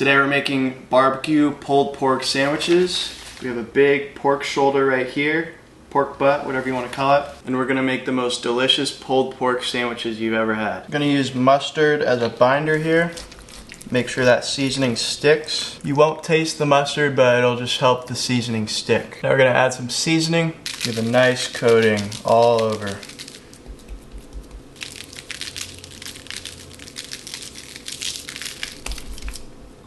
Today we're making barbecue pulled pork sandwiches. We have a big pork shoulder right here, pork butt, whatever you want to call it. And we're gonna make the most delicious pulled pork sandwiches you've ever had. I'm gonna use mustard as a binder here. Make sure that seasoning sticks. You won't taste the mustard, but it'll just help the seasoning stick. Now we're gonna add some seasoning. Give a nice coating all over.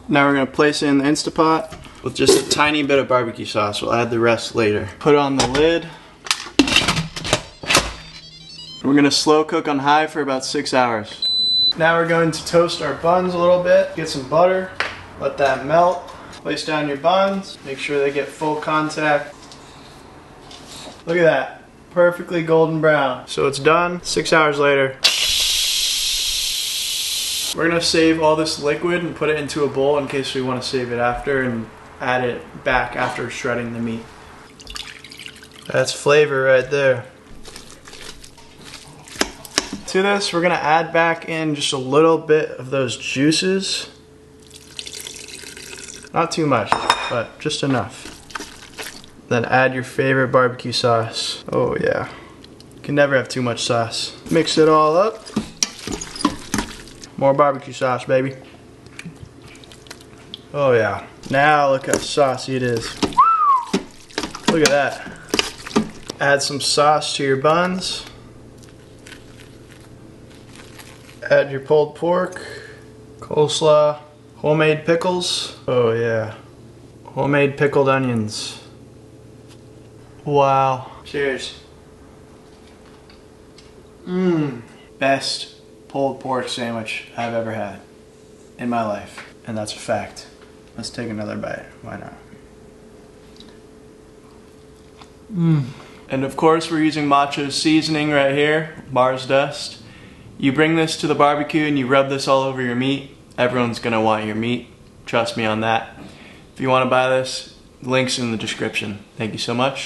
Now we're gonna place it in the Instapot with just a tiny bit of barbecue sauce. We'll add the rest later. Put on the lid. We're gonna slow cook on high for about 6 hours. Now we're going to toast our buns a little bit. Get some butter, let that melt. Place down your buns, make sure they get full contact. Look at that, perfectly golden brown. So it's done, 6 hours later. We're gonna save all this liquid and put it into a bowl in case we want to save it after and add it back after shredding the meat. That's flavor right there. To this, we're gonna add back in just a little bit of those juices. Not too much, but just enough. Then add your favorite barbecue sauce. Oh yeah. You can never have too much sauce. Mix it all up. More barbecue sauce, baby. Oh yeah. Now look how saucy it is. Look at that. Add some sauce to your buns. Add your pulled pork, coleslaw, homemade pickles. Oh yeah. Homemade pickled onions. Wow. Cheers. Best pulled pork sandwich I've ever had in my life. And that's a fact. Let's take another bite. Why not? And of course we're using Macho's seasoning right here, Mars Dust. You bring this to the barbecue and you rub this all over your meat. Everyone's gonna want your meat. Trust me on that. If you wanna buy this, links in the description. Thank you so much.